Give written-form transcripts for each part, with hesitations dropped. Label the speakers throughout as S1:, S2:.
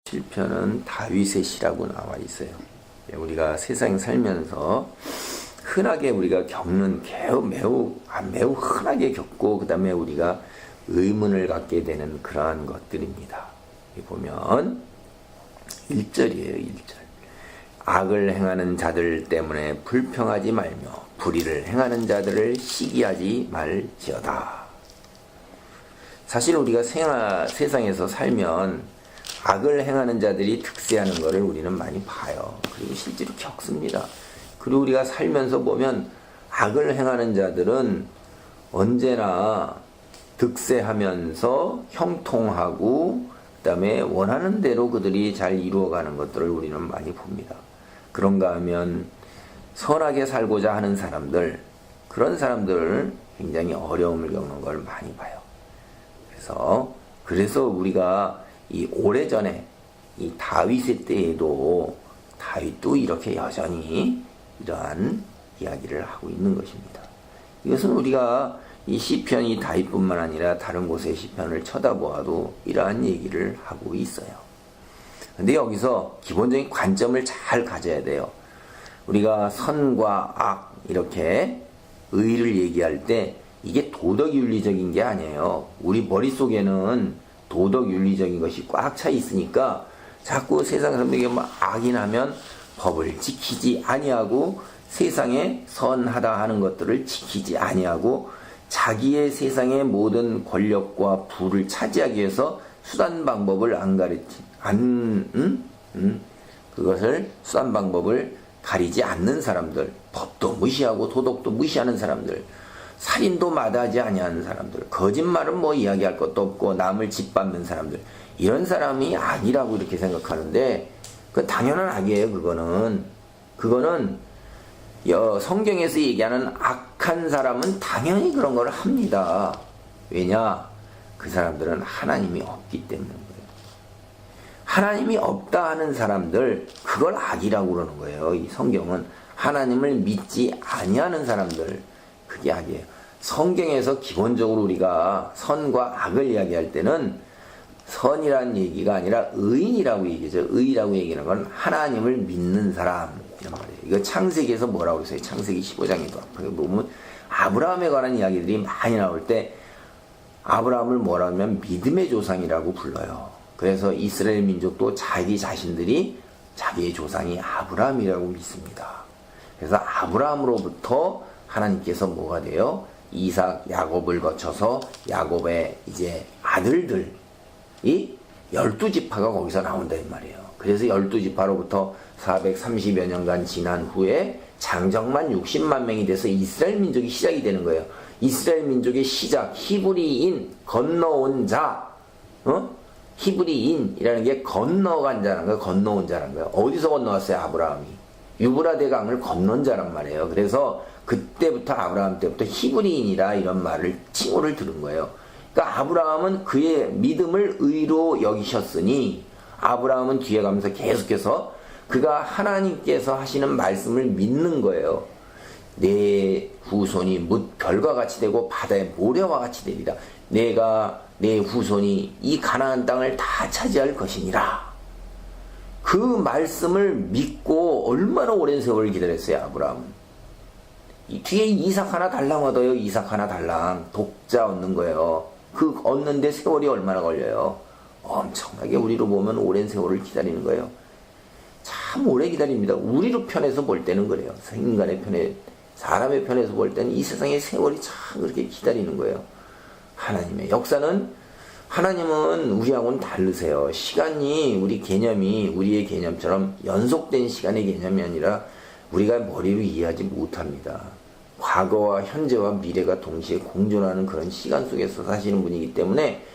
S1: 시편은 다윗의 시라고 나와 있어요. 우리가 세상에 살면서 흔하게 우리가 겪는 매우 흔하게 겪고 그 다음에 우리가 의문을 갖게 되는 그러한 것들입니다. 여기 보면 1절이에요. 1절. 악을 행하는 자들 때문에 불평하지 말며 불의를 행하는 자들을 시기하지 말지어다. 사실 우리가 세상에서 살면 악을 행하는 자들이 득세하는 것을 우리는 많이 봐요. 그리고 실제로 겪습니다. 그리고 우리가 살면서 보면 악을 행하는 자들은 언제나 득세하면서 형통하고 그 다음에 원하는 대로 그들이 잘 이루어가는 것들을 우리는 많이 봅니다. 그런가 하면 선하게 살고자 하는 사람들, 그런 사람들 굉장히 어려움을 겪는 걸 많이 봐요. 그래서 우리가 이 오래전에 이 다윗의 때에도 다윗도 이렇게 여전히 이러한 이야기를 하고 있는 것입니다. 이것은 우리가 이 시편이 다윗뿐만 아니라 다른 곳의 시편을 쳐다보아도 이러한 얘기를 하고 있어요. 근데 여기서 기본적인 관점을 잘 가져야 돼요. 우리가 선과 악 이렇게 의를 얘기할 때 이게 도덕윤리적인 게 아니에요. 우리 머릿속에는 도덕윤리적인 것이 꽉 차 있으니까 자꾸 세상 사람들에게 악인하면 법을 지키지 아니하고 세상에 선하다 하는 것들을 지키지 아니하고 자기의 세상의 모든 권력과 부를 차지하기 위해서 수단 방법을 그것을 수단 방법을 가리지 않는 사람들, 법도 무시하고 도덕도 무시하는 사람들, 살인도 마다하지 아니하는 사람들, 거짓말은 이야기할 것도 없고 남을 짓밟는 사람들, 이런 사람이 악이라고 이렇게 생각하는데 그 당연한 악이에요. 그거는 성경에서 얘기하는 악한 사람은 당연히 그런 걸 합니다. 왜냐? 그 사람들은 하나님이 없기 때문인 거예요. 하나님이 없다 하는 사람들, 그걸 악이라고 그러는 거예요. 이 성경은 하나님을 믿지 아니하는 사람들, 그게 악이에요. 성경에서 기본적으로 우리가 선과 악을 이야기할 때는 선이라는 얘기가 아니라 의인이라고 얘기죠. 의라고 얘기하는 건 하나님을 믿는 사람 이런 말이에요. 이거 창세기에서 뭐라고 했어요? 창세기 15장에도 보면 아브라함에 관한 이야기들이 많이 나올 때 아브라함을 뭐라 하면 믿음의 조상이라고 불러요. 그래서 이스라엘 민족도 자기 자신들이 자기의 조상이 아브라함이라고 믿습니다. 그래서 아브라함으로부터 하나님께서 뭐가 돼요? 이삭, 야곱을 거쳐서 야곱의 이제 아들들이 12지파가 거기서 나온다 이 말이에요. 그래서 12지파로부터 430여 년간 지난 후에 장정만 60만 명이 돼서 이스라엘 민족이 시작이 되는 거예요. 이스라엘 민족의 시작, 히브리인, 건너온 자, 히브리인이라는 게 건너간 자라는 거예요. 건너온 자라는 거예요. 어디서 건너왔어요? 아브라함이. 유브라데 강을 건넌 자란 말이에요. 그래서 그때부터 아브라함 때부터 히브리인이라 이런 말을 칭호를 들은 거예요. 그러니까 아브라함은 그의 믿음을 의로 여기셨으니 아브라함은 뒤에 가면서 계속해서 그가 하나님께서 하시는 말씀을 믿는 거예요. 내 후손이 뭇 별과 같이 되고 바다의 모래와 같이 되리라. 내 후손이 이 가나안 땅을 다 차지할 것이니라. 그 말씀을 믿고 얼마나 오랜 세월을 기다렸어요, 아브라함은. 이 뒤에 이삭 하나 달랑 얻어요. 이삭 하나 달랑. 독자 얻는 거예요. 그 얻는데 세월이 얼마나 걸려요? 엄청나게 우리로 보면 오랜 세월을 기다리는 거예요. 참 오래 기다립니다. 우리로 편에서 볼 때는 그래요. 인간의 편에, 사람의 편에서 볼 때는 이 세상의 세월이 참 그렇게 기다리는 거예요. 하나님의 역사는, 하나님은 우리하고는 다르세요. 시간이 우리의 개념처럼 연속된 시간의 개념이 아니라 우리가 머리로 이해하지 못합니다. 과거와 현재와 미래가 동시에 공존하는 그런 시간 속에서 사시는 분이기 때문에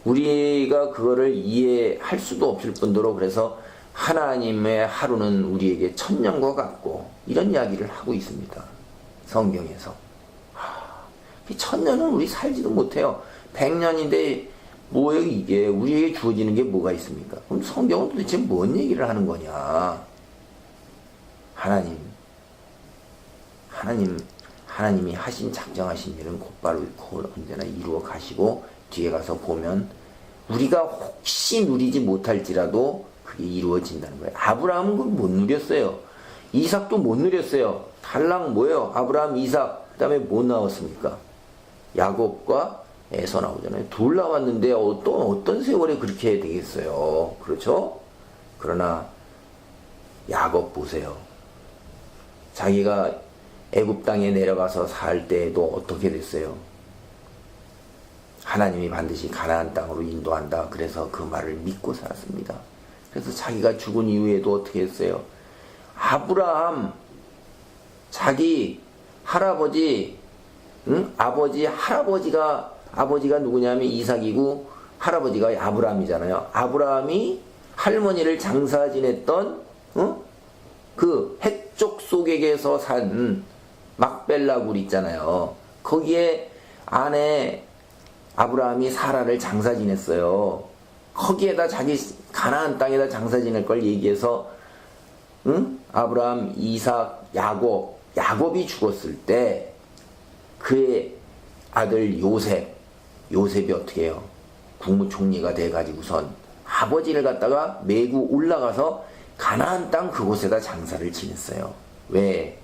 S1: 우리가 그거를 이해할 수도 없을 뿐더러 그래서 하나님의 하루는 우리에게 천년과 같고 이런 이야기를 하고 있습니다. 성경에서. 천년은 우리 살지도 못해요. 100년인데 뭐예요 이게? 우리에게 주어지는 게 뭐가 있습니까? 그럼 성경은 도대체 뭔 얘기를 하는 거냐? 하나님이 하신 작정하신 일은 곧바로 언제나 이루어 가시고 뒤에 가서 보면 우리가 혹시 누리지 못할지라도 그게 이루어진다는 거예요. 아브라함은 그걸 못 누렸어요. 이삭도 못 누렸어요. 달랑 뭐예요? 아브라함, 이삭, 그 다음에 뭐 나왔습니까? 야곱과 에서 나오잖아요. 둘 나왔는데 어떤 세월에 그렇게 되겠어요. 그렇죠? 그러나 야곱 보세요. 자기가 애굽 땅에 내려가서 살 때에도 어떻게 됐어요? 하나님이 반드시 가나안 땅으로 인도한다. 그래서 그 말을 믿고 살았습니다. 그래서 자기가 죽은 이후에도 어떻게 했어요? 아브라함, 자기 할아버지, 아버지가 누구냐면 이삭이고 할아버지가 아브라함이잖아요. 아브라함이 할머니를 장사 지냈던 그 해쪽 속에서 산 막벨라 굴 있잖아요. 거기에 안에 아브라함이 사라를 장사 지냈어요. 거기에다 자기 가나안 땅에다 장사 지낼 걸 얘기해서 아브라함, 이삭, 야곱이 죽었을 때 그의 아들 요셉이 어떻게 해요? 국무총리가 돼가지고선 아버지를 갖다가 메고 올라가서 가나안 땅 그곳에다 장사를 지냈어요. 왜?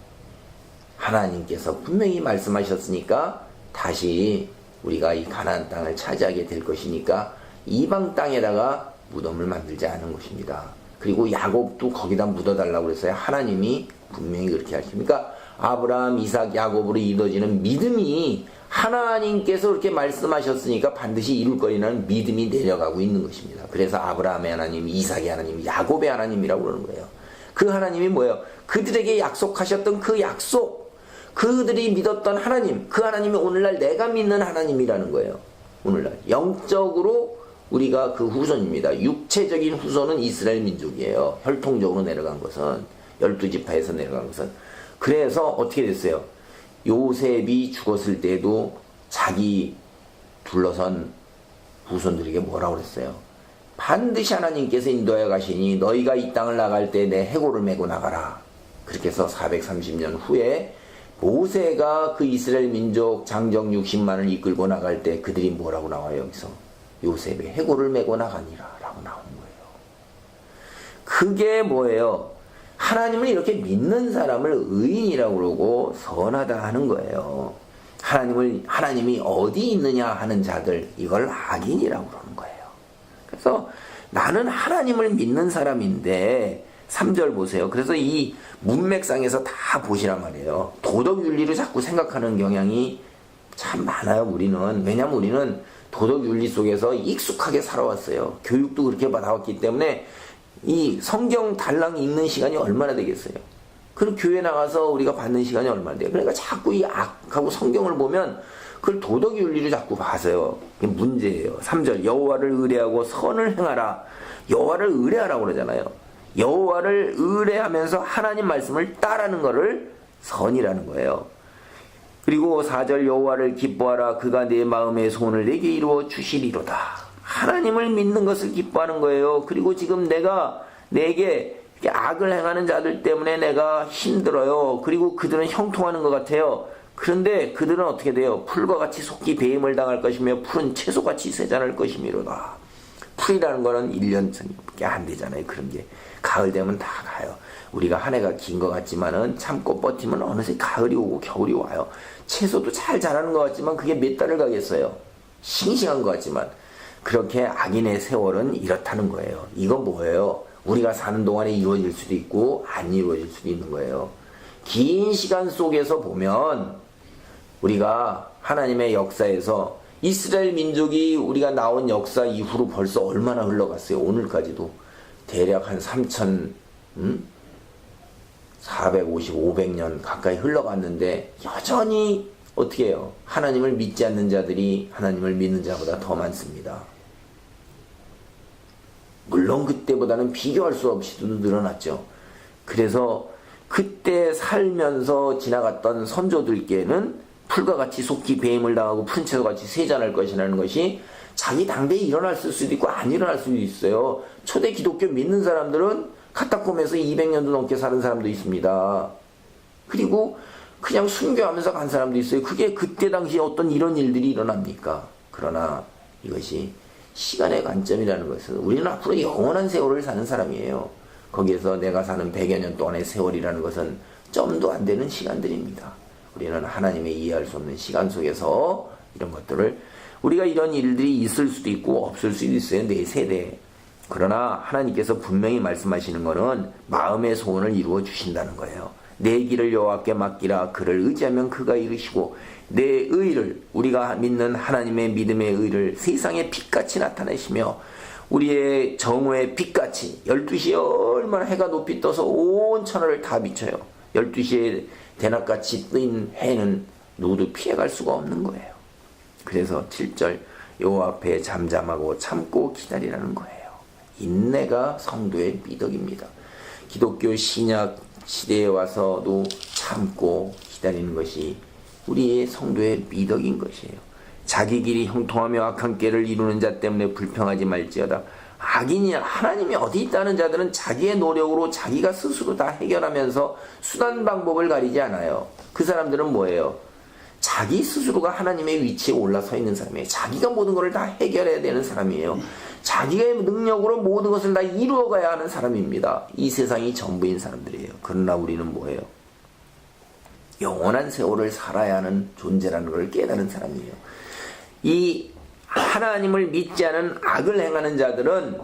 S1: 하나님께서 분명히 말씀하셨으니까 다시 우리가 이 가나안 땅을 차지하게 될 것이니까 이방 땅에다가 무덤을 만들지 않은 것입니다. 그리고 야곱도 거기다 묻어달라고 그랬어요. 하나님이 분명히 그렇게 하십니까? 아브라함, 이삭, 야곱으로 이루어지는 믿음이 하나님께서 그렇게 말씀하셨으니까 반드시 이룰 거리라는 믿음이 내려가고 있는 것입니다. 그래서 아브라함의 하나님, 이삭의 하나님, 야곱의 하나님이라고 그러는 거예요. 그 하나님이 뭐예요? 그들에게 약속하셨던 그 약속, 그들이 믿었던 하나님, 그 하나님이 오늘날 내가 믿는 하나님이라는 거예요. 오늘날 영적으로 우리가 그 후손입니다. 육체적인 후손은 이스라엘 민족이에요. 혈통적으로 내려간 것은 12지파에서 내려간 것은. 그래서 어떻게 됐어요? 요셉이 죽었을 때도 자기 둘러선 후손들에게 뭐라고 그랬어요? 반드시 하나님께서 인도하여 가시니 너희가 이 땅을 나갈 때 내 해골을 메고 나가라. 그렇게 해서 430년 후에 모세가 그 이스라엘 민족 장정 60만을 이끌고 나갈 때 그들이 뭐라고 나와요? 여기서 요셉의 해골을 메고 나가니라 라고 나오는 거예요. 그게 뭐예요? 하나님을 이렇게 믿는 사람을 의인이라고 그러고 선하다 하는 거예요. 하나님이 어디 있느냐 하는 자들, 이걸 악인이라고 그러는 거예요. 그래서 나는 하나님을 믿는 사람인데 3절 보세요. 그래서 이 문맥상에서 다 보시란 말이에요. 도덕윤리를 자꾸 생각하는 경향이 참 많아요. 우리는. 왜냐하면 우리는 도덕윤리 속에서 익숙하게 살아왔어요. 교육도 그렇게 받아왔기 때문에 이 성경 달랑 읽는 시간이 얼마나 되겠어요? 그리고 교회 나가서 우리가 받는 시간이 얼마나 돼요? 그러니까 자꾸 이 악하고 성경을 보면 그걸 도덕윤리로 자꾸 봐서요. 이게 문제예요. 3절 여호와를 의뢰하고 선을 행하라. 여호와를 의뢰하라고 그러잖아요. 여호와를 의뢰하면서 하나님 말씀을 따르는 것을 선이라는 거예요. 그리고 4절 여호와를 기뻐하라. 그가 내 마음의 소원을 내게 이루어 주시리로다. 하나님을 믿는 것을 기뻐하는 거예요. 그리고 지금 내게 악을 행하는 자들 때문에 내가 힘들어요. 그리고 그들은 형통하는 것 같아요. 그런데 그들은 어떻게 돼요? 풀과 같이 속히 배임을 당할 것이며 풀은 채소같이 세잔할 것이미로다. 풀이라는 거는 1년밖에 안 되잖아요. 그런 게 가을 되면 다 가요. 우리가 한 해가 긴 것 같지만은 참고 버티면 어느새 가을이 오고 겨울이 와요. 채소도 잘 자라는 것 같지만 그게 몇 달을 가겠어요. 싱싱한 것 같지만. 그렇게 악인의 세월은 이렇다는 거예요. 이건 뭐예요? 우리가 사는 동안에 이루어질 수도 있고 안 이루어질 수도 있는 거예요. 긴 시간 속에서 보면 우리가 하나님의 역사에서 이스라엘 민족이 우리가 나온 역사 이후로 벌써 얼마나 흘러갔어요. 오늘까지도 대략 한 3,450, 500년 가까이 흘러갔는데 여전히 어떻게 해요? 하나님을 믿지 않는 자들이 하나님을 믿는 자보다 더 많습니다. 물론 그때보다는 비교할 수 없이도 늘어났죠. 그래서 그때 살면서 지나갔던 선조들께는 풀과 같이 속히 배임을 당하고 푸른 채소같이 세잔할 것이라는 것이 자기 당대에 일어날 수도 있고 안 일어날 수도 있어요. 초대 기독교 믿는 사람들은 카타콤에서 200년도 넘게 사는 사람도 있습니다. 그리고 그냥 순교하면서 간 사람도 있어요. 그게 그때 당시에 어떤 이런 일들이 일어납니까? 그러나 이것이 시간의 관점이라는 것은 우리는 앞으로 영원한 세월을 사는 사람이에요. 거기에서 내가 사는 100여 년 동안의 세월이라는 것은 점도 안 되는 시간들입니다. 우리는 하나님의 이해할 수 없는 시간 속에서 이런 것들을 우리가 이런 일들이 있을 수도 있고 없을 수도 있어요. 내 세대에. 그러나 하나님께서 분명히 말씀하시는 것은 마음의 소원을 이루어 주신다는 거예요. 내 길을 여호와께 맡기라. 그를 의지하면 그가 이루시고 내 의를 우리가 믿는 하나님의 믿음의 의를 세상의 빛같이 나타내시며 우리의 정오의 빛같이 12시에 얼마나 해가 높이 떠서 온 천하를 다 비춰요. 12시에 대낮같이 뜬 해는 누구도 피해갈 수가 없는 거예요. 그래서 7절 여호와 앞에 잠잠하고 참고 기다리라는 거예요. 인내가 성도의 미덕입니다. 기독교 신약 시대에 와서도 참고 기다리는 것이 우리의 성도의 미덕인 것이에요. 자기 길이 형통하며 악한 꾀를 이루는 자 때문에 불평하지 말지어다. 악인이 하나님이 어디 있다는 자들은 자기의 노력으로 자기가 스스로 다 해결하면서 수단 방법을 가리지 않아요. 그 사람들은 뭐예요? 자기 스스로가 하나님의 위치에 올라서 있는 사람이에요. 자기가 모든 것을 다 해결해야 되는 사람이에요. 자기의 능력으로 모든 것을 다 이루어가야 하는 사람입니다. 이 세상이 전부인 사람들이에요. 그러나 우리는 뭐예요? 영원한 세월을 살아야 하는 존재라는 걸 깨달은 사람이에요. 이 하나님을 믿지 않은 악을 행하는 자들은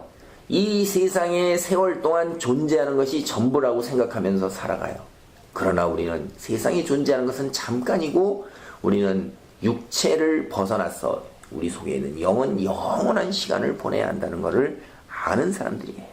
S1: 이 세상의 세월 동안 존재하는 것이 전부라고 생각하면서 살아가요. 그러나 우리는 세상에 존재하는 것은 잠깐이고 우리는 육체를 벗어나서 우리 속에 있는 영원한 시간을 보내야 한다는 것을 아는 사람들이에요.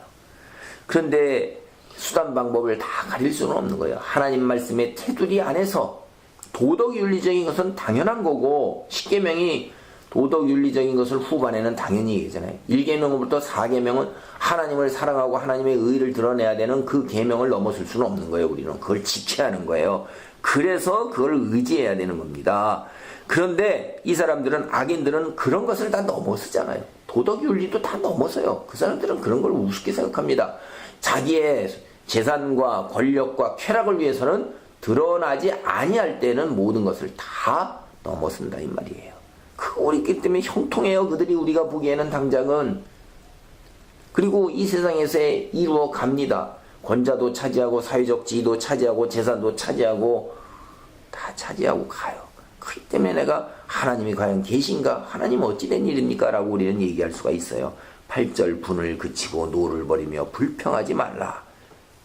S1: 그런데 수단 방법을 다 가릴 수는 없는 거예요. 하나님 말씀의 테두리 안에서 도덕윤리적인 것은 당연한 거고 10계명이 도덕윤리적인 것을 후반에는 당연히 얘기잖아요. 1계명부터 4계명은 하나님을 사랑하고 하나님의 의를 드러내야 되는 그 계명을 넘어설 수는 없는 거예요. 우리는 그걸 지켜야 하는 거예요. 그래서 그걸 의지해야 되는 겁니다. 그런데 이 사람들은 악인들은 그런 것을 다 넘어서잖아요. 도덕윤리도 다 넘어서요. 그 사람들은 그런 걸 우습게 생각합니다. 자기의 재산과 권력과 쾌락을 위해서는 드러나지 아니할 때는 모든 것을 다 넘어선다 이 말이에요. 그거 있기 때문에 형통해요. 그들이 우리가 보기에는 당장은. 그리고 이 세상에서 이루어 갑니다. 권자도 차지하고 사회적 지위도 차지하고 재산도 차지하고 다 차지하고 가요. 그렇기 때문에 내가 하나님이 과연 계신가? 하나님 어찌 된 일입니까? 라고 우리는 얘기할 수가 있어요. 8절 분을 그치고 노를 버리며 불평하지 말라.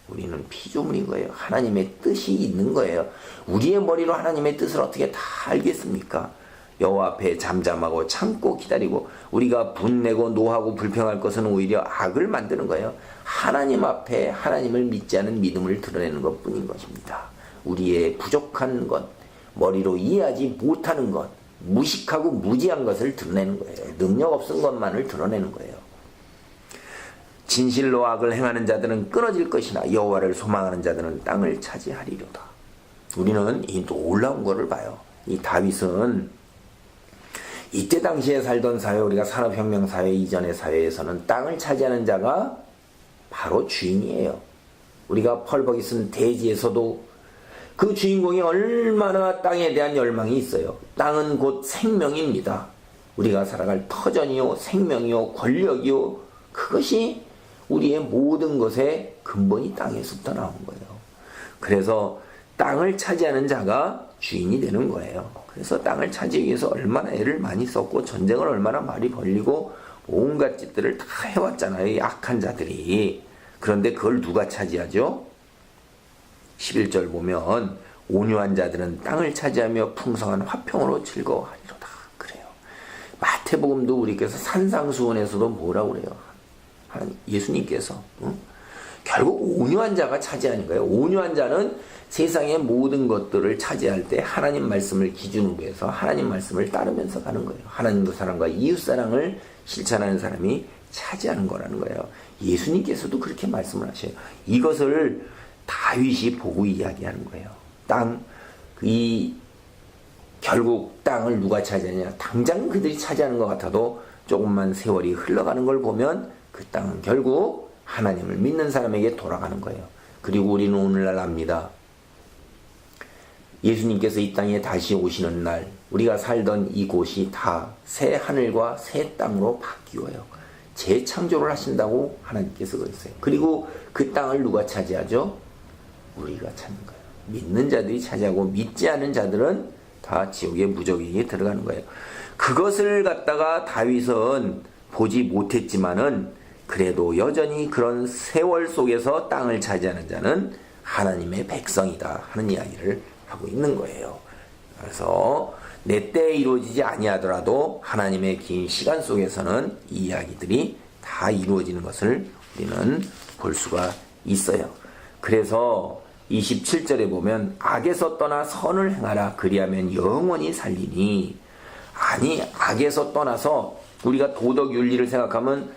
S1: 우리는 피조물인 거예요. 하나님의 뜻이 있는 거예요. 우리의 머리로 하나님의 뜻을 어떻게 다 알겠습니까? 여호와 앞에 잠잠하고 참고 기다리고 우리가 분내고 노하고 불평할 것은 오히려 악을 만드는 거예요. 하나님 앞에 하나님을 믿지 않은 믿음을 드러내는 것뿐인 것입니다. 우리의 부족한 것, 머리로 이해하지 못하는 것, 무식하고 무지한 것을 드러내는 거예요. 능력 없은 것만을 드러내는 거예요. 진실로 악을 행하는 자들은 끊어질 것이나 여호와를 소망하는 자들은 땅을 차지하리로다. 우리는 이 놀라운 거를 봐요. 이 다윗은 이때 당시에 살던 사회, 우리가 산업혁명 사회 이전의 사회에서는 땅을 차지하는 자가 바로 주인이에요. 우리가 펄벅이 쓴 대지에서도 그 주인공이 얼마나 땅에 대한 열망이 있어요. 땅은 곧 생명입니다. 우리가 살아갈 터전이요, 생명이요, 권력이요, 그것이 우리의 모든 것의 근본이 땅에서부터 나온 거예요. 그래서 땅을 차지하는 자가 주인이 되는 거예요. 그래서 땅을 차지하기 위해서 얼마나 애를 많이 썼고 전쟁을 얼마나 많이 벌리고 온갖 짓들을 다 해왔잖아요. 이 악한 자들이. 그런데 그걸 누가 차지하죠? 11절 보면 온유한 자들은 땅을 차지하며 풍성한 화평으로 즐거워하리로다. 그래요. 마태복음도 우리께서 산상수훈에서도 뭐라고 그래요? 예수님께서 결국 온유한 자가 차지하는 거예요. 온유한 자는 세상의 모든 것들을 차지할 때 하나님 말씀을 기준으로 해서 하나님 말씀을 따르면서 가는 거예요. 하나님도 사랑과 이웃사랑을 실천하는 사람이 차지하는 거라는 거예요. 예수님께서도 그렇게 말씀을 하셔요. 이것을 다윗이 보고 이야기하는 거예요. 결국 땅을 누가 차지하냐? 당장 그들이 차지하는 것 같아도 조금만 세월이 흘러가는 걸 보면 그 땅은 결국 하나님을 믿는 사람에게 돌아가는 거예요. 그리고 우리는 오늘날 압니다. 예수님께서 이 땅에 다시 오시는 날 우리가 살던 이곳이 다 새 하늘과 새 땅으로 바뀌어요. 재창조를 하신다고 하나님께서 그랬어요. 그리고 그 땅을 누가 차지하죠? 우리가 찾는 거예요. 믿는 자들이 차지하고 믿지 않은 자들은 다 지옥의 무적에게 들어가는 거예요. 그것을 갖다가 다윗은 보지 못했지만은 그래도 여전히 그런 세월 속에서 땅을 차지하는 자는 하나님의 백성이다 하는 이야기를 하고 있는 거예요. 그래서 내 때에 이루어지지 아니하더라도 하나님의 긴 시간 속에서는 이 이야기들이 다 이루어지는 것을 우리는 볼 수가 있어요. 그래서 27절에 보면 악에서 떠나 선을 행하라 그리하면 영원히 살리니. 아니 악에서 떠나서 우리가 도덕 윤리를 생각하면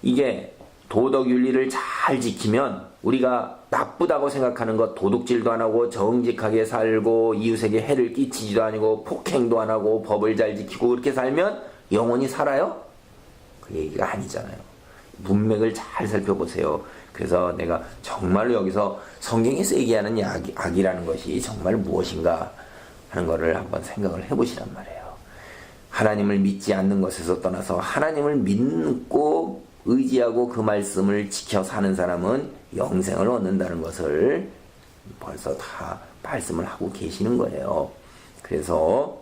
S1: 이게 도덕 윤리를 잘 지키면 우리가 나쁘다고 생각하는 것 도둑질도 안 하고 정직하게 살고 이웃에게 해를 끼치지도 아니고 폭행도 안 하고 법을 잘 지키고 그렇게 살면 영원히 살아요? 그 얘기가 아니잖아요. 문맥을 잘 살펴보세요. 그래서 내가 정말로 여기서 성경에서 얘기하는 악이라는 것이 정말 무엇인가 하는 것을 한번 생각을 해보시란 말이에요. 하나님을 믿지 않는 것에서 떠나서 하나님을 믿고 의지하고 그 말씀을 지켜 사는 사람은 영생을 얻는다는 것을 벌써 다 말씀을 하고 계시는 거예요. 그래서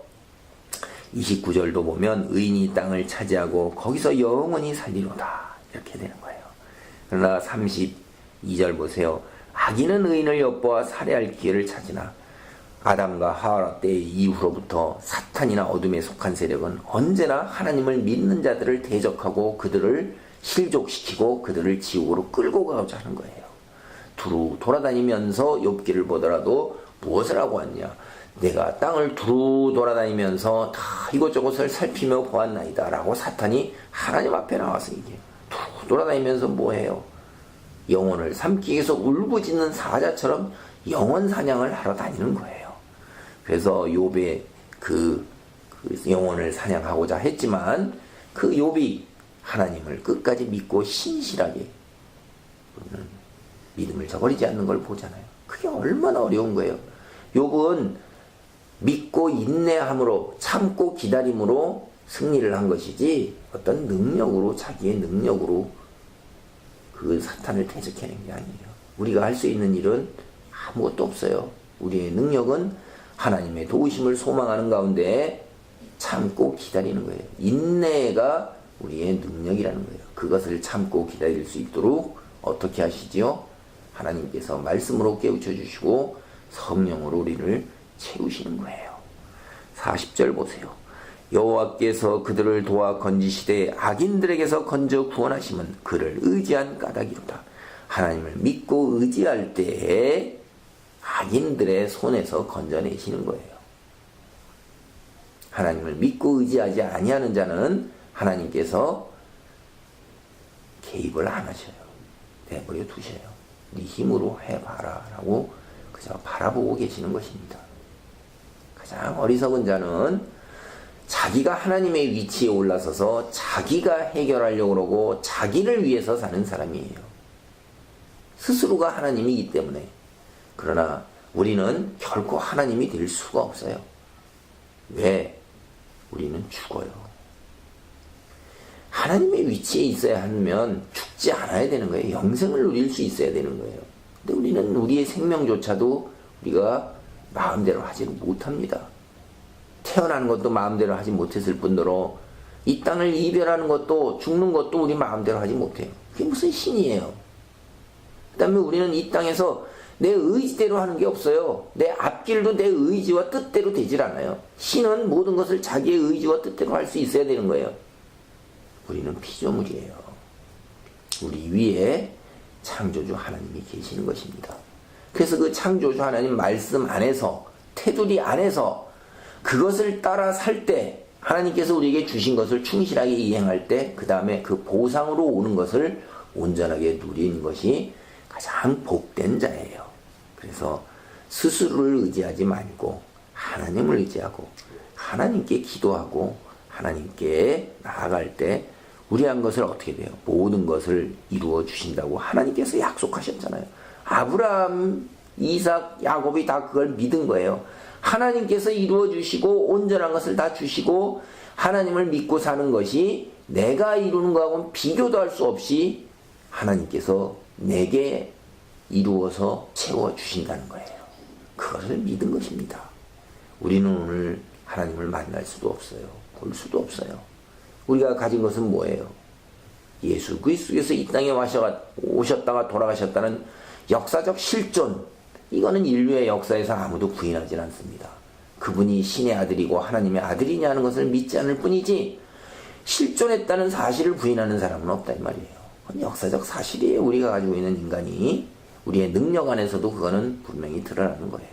S1: 29절도 보면 의인이 땅을 차지하고 거기서 영원히 살리로다 이렇게 되는 거예요. 그러나 32절 보세요. 악인은 의인을 엿보아 살해할 기회를 찾으나 아담과 하와 때 이후로부터 사탄이나 어둠에 속한 세력은 언제나 하나님을 믿는 자들을 대적하고 그들을 실족시키고 그들을 지옥으로 끌고 가고자 하는 거예요. 두루 돌아다니면서 욥기를 보더라도 무엇을 하고 왔냐? 내가 땅을 두루 돌아다니면서 다 이것저것을 살피며 보았나이다 라고 사탄이 하나님 앞에 나와서 얘기해요. 두루 돌아다니면서 뭐해요? 영혼을 삼키기 위해서 울부짖는 사자처럼 영혼 사냥을 하러 다니는 거예요. 그래서 욥의 그 영혼을 사냥하고자 했지만 그 욥이 하나님을 끝까지 믿고 신실하게 믿음을 저버리지 않는 걸 보잖아요. 그게 얼마나 어려운 거예요. 욥은 믿고 인내함으로 참고 기다림으로 승리를 한 것이지 어떤 능력으로 자기의 능력으로 그 사탄을 대적해낸 게 아니에요. 우리가 할 수 있는 일은 아무것도 없어요. 우리의 능력은 하나님의 도우심을 소망하는 가운데 참고 기다리는 거예요. 인내가 우리의 능력이라는 거예요. 그것을 참고 기다릴 수 있도록 어떻게 하시지요? 하나님께서 말씀으로 깨우쳐 주시고 성령으로 우리를 채우시는 거예요. 40절 보세요. 여호와께서 그들을 도와 건지시되 악인들에게서 건져 구원하심은 그를 의지한 까닭이로다. 하나님을 믿고 의지할 때에 악인들의 손에서 건져내시는 거예요. 하나님을 믿고 의지하지 아니하는 자는 하나님께서 개입을 안 하셔요. 내버려 두셔요. 네 힘으로 해봐라 라고 그저 바라보고 계시는 것입니다. 가장 어리석은 자는 자기가 하나님의 위치에 올라서서 자기가 해결하려고 그러고 자기를 위해서 사는 사람이에요. 스스로가 하나님이기 때문에. 그러나 우리는 결코 하나님이 될 수가 없어요. 왜? 우리는 죽어요. 하나님의 위치에 있어야 하면 죽지 않아야 되는 거예요. 영생을 누릴 수 있어야 되는 거예요. 근데 우리는 우리의 생명조차도 우리가 마음대로 하지를 못합니다. 태어나는 것도 마음대로 하지 못했을 뿐더러 이 땅을 이별하는 것도 죽는 것도 우리 마음대로 하지 못해요. 그게 무슨 신이에요. 그 다음에 우리는 이 땅에서 내 의지대로 하는 게 없어요. 내 앞길도 내 의지와 뜻대로 되질 않아요. 신은 모든 것을 자기의 의지와 뜻대로 할 수 있어야 되는 거예요. 우리는 피조물이에요. 우리 위에 창조주 하나님이 계시는 것입니다. 그래서 그 창조주 하나님 말씀 안에서 테두리 안에서 그것을 따라 살 때 하나님께서 우리에게 주신 것을 충실하게 이행할 때 그 다음에 그 보상으로 오는 것을 온전하게 누리는 것이 가장 복된 자예요. 그래서 스스로를 의지하지 말고 하나님을 의지하고 하나님께 기도하고 하나님께 나아갈 때 우리 한 것을 어떻게 돼요? 모든 것을 이루어 주신다고 하나님께서 약속하셨잖아요. 아브라함 이삭, 야곱이 다 그걸 믿은 거예요. 하나님께서 이루어 주시고 온전한 것을 다 주시고 하나님을 믿고 사는 것이 내가 이루는 것하고는 비교도 할 수 없이 하나님께서 내게 이루어서 채워주신다는 거예요. 그것을 믿은 것입니다. 우리는 오늘 하나님을 만날 수도 없어요. 볼 수도 없어요. 우리가 가진 것은 뭐예요? 예수 그리스도께서 이 땅에 오셨다가 돌아가셨다는 역사적 실존. 이거는 인류의 역사에서 아무도 부인하지 않습니다. 그분이 신의 아들이고 하나님의 아들이냐는 것을 믿지 않을 뿐이지 실존했다는 사실을 부인하는 사람은 없다 이 말이에요. 그건 역사적 사실이에요. 우리가 가지고 있는 인간이 우리의 능력 안에서도 그거는 분명히 드러나는 거예요.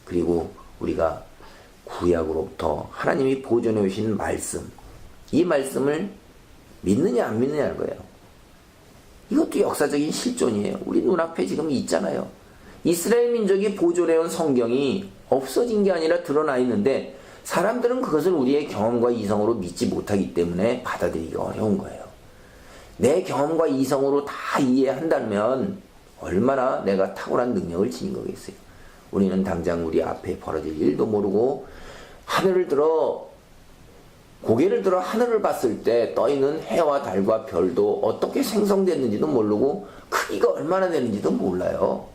S1: 그리고 우리가 구약으로부터 하나님이 보존해 오신 말씀, 이 말씀을 믿느냐 안 믿느냐는 거예요. 이것도 역사적인 실존이에요. 우리 눈앞에 지금 있잖아요. 이스라엘 민족이 보존해온 성경이 없어진 게 아니라 드러나 있는데 사람들은 그것을 우리의 경험과 이성으로 믿지 못하기 때문에 받아들이기가 어려운 거예요. 내 경험과 이성으로 다 이해한다면 얼마나 내가 탁월한 능력을 지닌 거겠어요. 우리는 당장 우리 앞에 벌어질 일도 모르고 고개를 들어 하늘을 봤을 때 떠있는 해와 달과 별도 어떻게 생성됐는지도 모르고 크기가 얼마나 되는지도 몰라요.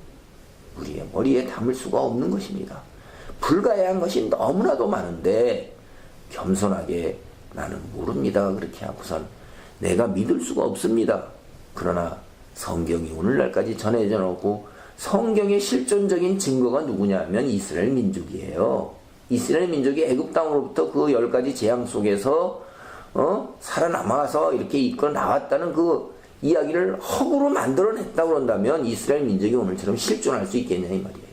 S1: 우리의 머리에 담을 수가 없는 것입니다. 불가야한 것이 너무나도 많은데 겸손하게 나는 모릅니다. 그렇게 하고선 내가 믿을 수가 없습니다. 그러나 성경이 오늘날까지 전해져 놓고 성경의 실존적인 증거가 누구냐 하면 이스라엘 민족이에요. 이스라엘 민족이 애굽 땅으로부터 그 10가지 재앙 속에서 살아남아서 이렇게 이끌어 나왔다는 그 이야기를 허구로 만들어냈다고 그런다면 이스라엘 민족이 오늘처럼 실존할 수 있겠냐 이 말이에요.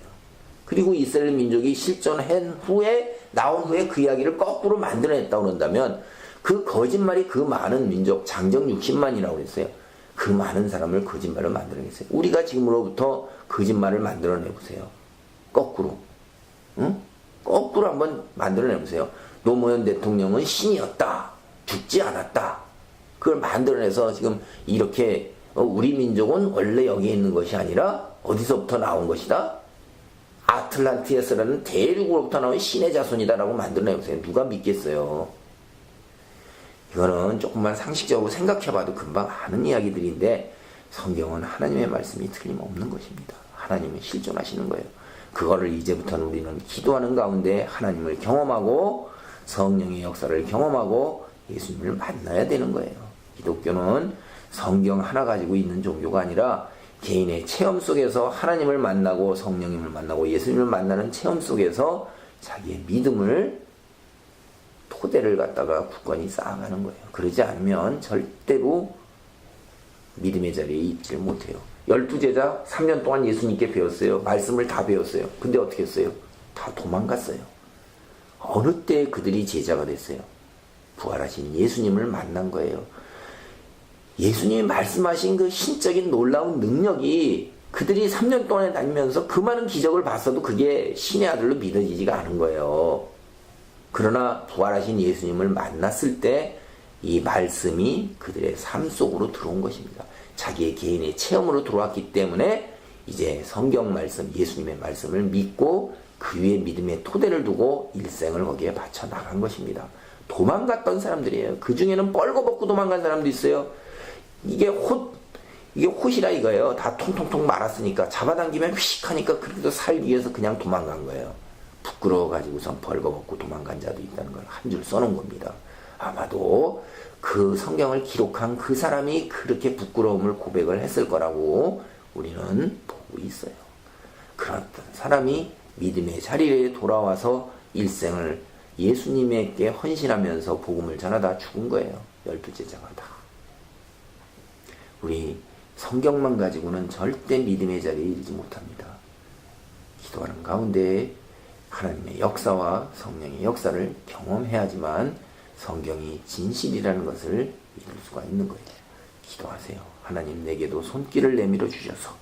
S1: 그리고 이스라엘 민족이 실존한 후에 나온 후에 그 이야기를 거꾸로 만들어냈다고 그런다면 그 거짓말이 그 많은 민족 장정 60만이라고 그랬어요. 그 많은 사람을 거짓말을 만들어냈어요. 우리가 지금으로부터 거짓말을 만들어내보세요. 거꾸로. 거꾸로 한번 만들어내보세요. 노무현 대통령은 신이었다. 죽지 않았다. 그걸 만들어내서 지금 이렇게 우리 민족은 원래 여기에 있는 것이 아니라 어디서부터 나온 것이다. 아틀란티스라는 대륙으로부터 나온 신의 자손이다라고 만들어내보세요. 누가 믿겠어요? 이거는 조금만 상식적으로 생각해봐도 금방 아는 이야기들인데 성경은 하나님의 말씀이 틀림없는 것입니다. 하나님이 실존하시는 거예요. 그거를 이제부터는 우리는 기도하는 가운데 하나님을 경험하고 성령의 역사를 경험하고 예수님을 만나야 되는 거예요. 기독교는 성경 하나 가지고 있는 종교가 아니라 개인의 체험 속에서 하나님을 만나고 성령님을 만나고 예수님을 만나는 체험 속에서 자기의 믿음을 토대를 갖다가 굳건히 쌓아가는 거예요. 그러지 않으면 절대로 믿음의 자리에 있지 못해요. 12제자 3년 동안 예수님께 배웠어요. 말씀을 다 배웠어요. 근데 어떻게 했어요? 다 도망갔어요. 어느 때 그들이 제자가 됐어요? 부활하신 예수님을 만난 거예요. 예수님이 말씀하신 그 신적인 놀라운 능력이 그들이 3년 동안에 다니면서 그 많은 기적을 봤어도 그게 신의 아들로 믿어지지가 않은 거예요. 그러나 부활하신 예수님을 만났을 때 이 말씀이 그들의 삶 속으로 들어온 것입니다. 자기의 개인의 체험으로 들어왔기 때문에 이제 성경 말씀, 예수님의 말씀을 믿고 그 위에 믿음의 토대를 두고 일생을 거기에 바쳐 나간 것입니다. 도망갔던 사람들이에요. 그 중에는 뻘거벗고 도망간 사람도 있어요. 이게 홑이라 이거예요. 다 통통통 말았으니까 잡아당기면 휘식하니까 그래도 살기 위해서 그냥 도망간 거예요. 부끄러워가지고선 벌거벗고 도망간 자도 있다는 걸 한 줄 써놓은 겁니다. 아마도 그 성경을 기록한 그 사람이 그렇게 부끄러움을 고백을 했을 거라고 우리는 보고 있어요. 그런 사람이 믿음의 자리에 돌아와서 일생을 예수님에게 헌신하면서 복음을 전하다 죽은 거예요. 12제자가 다. 우리 성경만 가지고는 절대 믿음의 자리에 이르지 못합니다. 기도하는 가운데 하나님의 역사와 성령의 역사를 경험해야지만 성경이 진실이라는 것을 믿을 수가 있는 거예요. 기도하세요. 하나님 내게도 손길을 내밀어 주셔서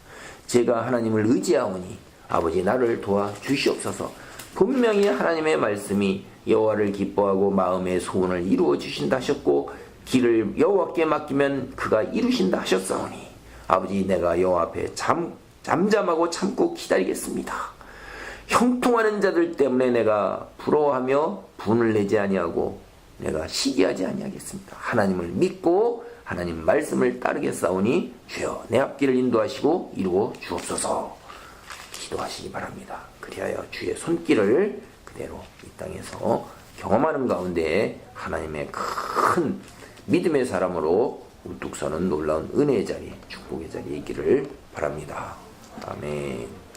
S1: 제가 하나님을 의지하오니 아버지 나를 도와 주시옵소서. 분명히 하나님의 말씀이 여호와를 기뻐하고 마음의 소원을 이루어 주신다 하셨고 길을 여호와께 맡기면 그가 이루신다 하셨사오니 아버지 내가 여호와 앞에 잠잠하고 참고 기다리겠습니다. 형통하는 자들 때문에 내가 부러워하며 분을 내지 아니하고 내가 시기하지 아니하겠습니다. 하나님을 믿고 하나님 말씀을 따르겠사오니 주여 내 앞길을 인도하시고 이루어 주옵소서. 기도하시기 바랍니다. 그리하여 주의 손길을 그대로 이 땅에서 경험하는 가운데 하나님의 큰 믿음의 사람으로 우뚝 서는 놀라운 은혜의 자리, 축복의 자리에 있기를 바랍니다. 아멘.